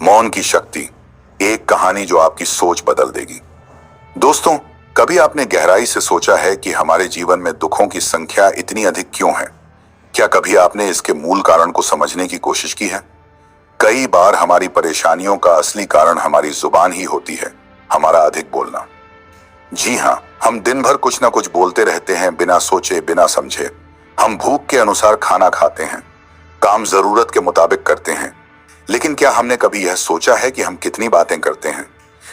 मौन की शक्ति, एक कहानी जो आपकी सोच बदल देगी। दोस्तों, कभी आपने गहराई से सोचा है कि हमारे जीवन में दुखों की संख्या इतनी अधिक क्यों है? क्या कभी आपने इसके मूल कारण को समझने की कोशिश की है? कई बार हमारी परेशानियों का असली कारण हमारी जुबान ही होती है, हमारा अधिक बोलना। जी हाँ, हम दिन भर कुछ ना कुछ बोलते रहते हैं, बिना सोचे बिना समझे। हम भूख के अनुसार खाना खाते हैं, काम जरूरत के मुताबिक करते हैं, लेकिन क्या हमने कभी यह सोचा है कि हम कितनी बातें करते हैं?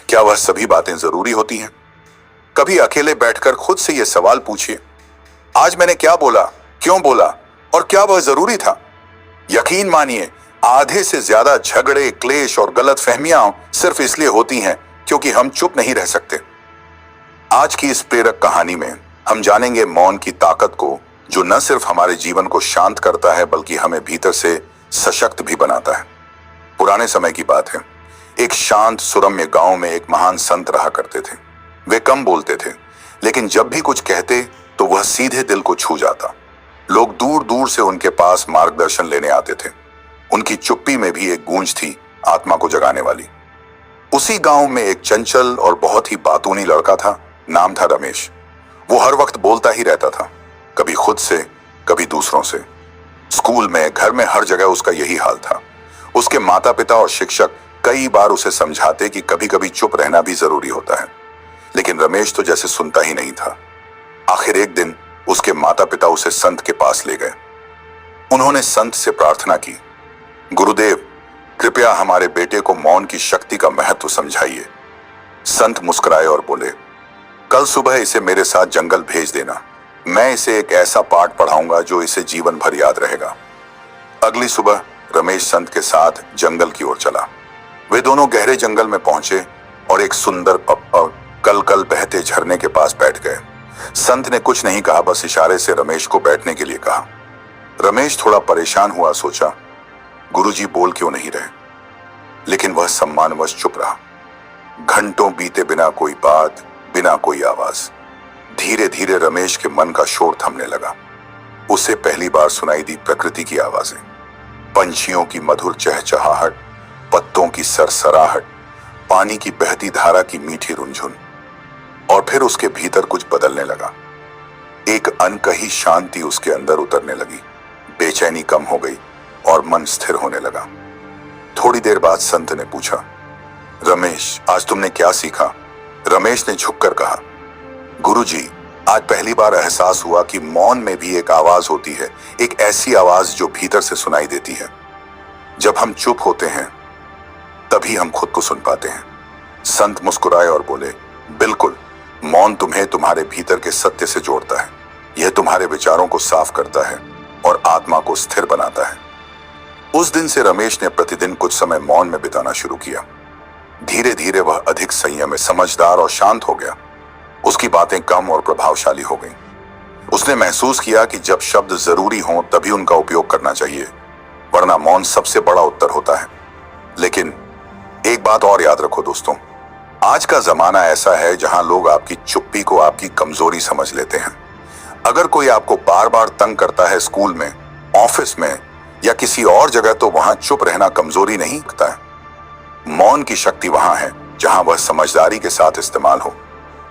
क्या वह सभी बातें जरूरी होती हैं? कभी अकेले बैठकर खुद से यह सवाल पूछिए, आज मैंने क्या बोला, क्यों बोला और क्या वह जरूरी था? यकीन मानिए, आधे से ज्यादा झगड़े, क्लेश और गलतफहमियां सिर्फ इसलिए होती हैं क्योंकि हम चुप नहीं रह सकते। आज की इस प्रेरक कहानी में हम जानेंगे मौन की ताकत को, जो न सिर्फ हमारे जीवन को शांत करता है बल्कि हमें भीतर से सशक्त भी बनाता है। पुराने समय की बात है। एक शांत सुरम्य गांव में एक महान संत रहा करते थे। वे कम बोलते थे, लेकिन जब भी कुछ कहते तो वह सीधे दिल को छू जाता। लोग दूर दूर से उनके पास मार्गदर्शन लेने आते थे। उनकी चुप्पी में भी एक गूंज थी, आत्मा को जगाने वाली। उसी गांव में एक चंचल और बहुत ही बातूनी लड़का था। नाम था रमेश। वो हर वक्त बोलता ही रहता था, कभी खुद से, कभी दूसरों से। स्कूल में, घर में, हर जगह उसका यही हाल था। उसके माता पिता और शिक्षक कई बार उसे समझाते कि कभी कभी चुप रहना भी जरूरी होता है, लेकिन रमेश तो जैसे सुनता ही नहीं था। आखिर एक दिन उसके माता पिता उसे संत के पास ले गए। उन्होंने संत से प्रार्थना की, गुरुदेव, कृपया हमारे बेटे को मौन की शक्ति का महत्व समझाइए। संत मुस्कुराए और बोले, कल सुबह इसे मेरे साथ जंगल भेज देना। मैं इसे एक ऐसा पाठ पढ़ाऊंगा जो इसे जीवन भर याद रहेगा। अगली सुबह रमेश संत के साथ जंगल की ओर चला। वे दोनों गहरे जंगल में पहुंचे और एक सुंदर कल कल बहते झरने के पास बैठ गए। संत ने कुछ नहीं कहा, बस इशारे से रमेश को बैठने के लिए कहा। रमेश थोड़ा परेशान हुआ, सोचा, गुरुजी बोल क्यों नहीं रहे? लेकिन वह सम्मानवश चुप रहा। घंटों बीते बिना कोई बात, बिना कोई आवाज। धीरे धीरे रमेश के मन का शोर थमने लगा। उसे पहली बार सुनाई दी प्रकृति की आवाजें, पंछियों की मधुर चहचहाहट, पत्तों की सरसराहट, पानी की बहती धारा की मीठी रुनझुन। और फिर उसके भीतर कुछ बदलने लगा। एक अनकही शांति उसके अंदर उतरने लगी। बेचैनी कम हो गई और मन स्थिर होने लगा। थोड़ी देर बाद संत ने पूछा, रमेश, आज तुमने क्या सीखा? रमेश ने झुककर कहा, गुरुजी, आज पहली बार एहसास हुआ कि मौन में भी एक आवाज होती है, एक ऐसी आवाज जो भीतर से सुनाई देती है। जब हम चुप होते हैं तभी हम खुद को सुन पाते हैं। संत मुस्कुराए और बोले, बिल्कुल, मौन तुम्हें तुम्हारे भीतर के सत्य से जोड़ता है। यह तुम्हारे विचारों को साफ करता है और आत्मा को स्थिर बनाता है। उस दिन से रमेश ने प्रतिदिन कुछ समय मौन में बिताना शुरू किया। धीरे धीरे वह अधिक संयमी, समझदार और शांत हो गया। उसकी बातें कम और प्रभावशाली हो गईं। उसने महसूस किया कि जब शब्द जरूरी हों तभी उनका उपयोग करना चाहिए, वरना मौन सबसे बड़ा उत्तर होता है। लेकिन एक बात और याद रखो दोस्तों, आज का जमाना ऐसा है जहां लोग आपकी चुप्पी को आपकी कमजोरी समझ लेते हैं। अगर कोई आपको बार बार तंग करता है, स्कूल में, ऑफिस में या किसी और जगह, तो वहां चुप रहना कमजोरी नहीं लगता है। मौन की शक्ति वहां है जहां वह समझदारी के साथ इस्तेमाल हो।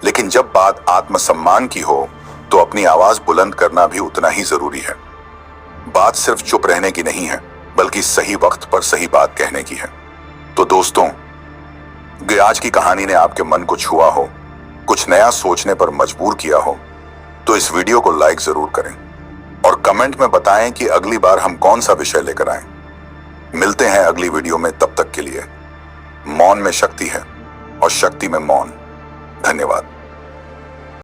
लेकिन जब बात आत्मसम्मान की हो तो अपनी आवाज बुलंद करना भी उतना ही जरूरी है। बात सिर्फ चुप रहने की नहीं है, बल्कि सही वक्त पर सही बात कहने की है। तो दोस्तों, आज की कहानी ने आपके मन को छुआ हो, कुछ नया सोचने पर मजबूर किया हो, तो इस वीडियो को लाइक जरूर करें और कमेंट में बताएं कि अगली बार हम कौन सा विषय लेकर आए। मिलते हैं अगली वीडियो में, तब तक के लिए मौन में शक्ति है और शक्ति में मौन। धन्यवाद।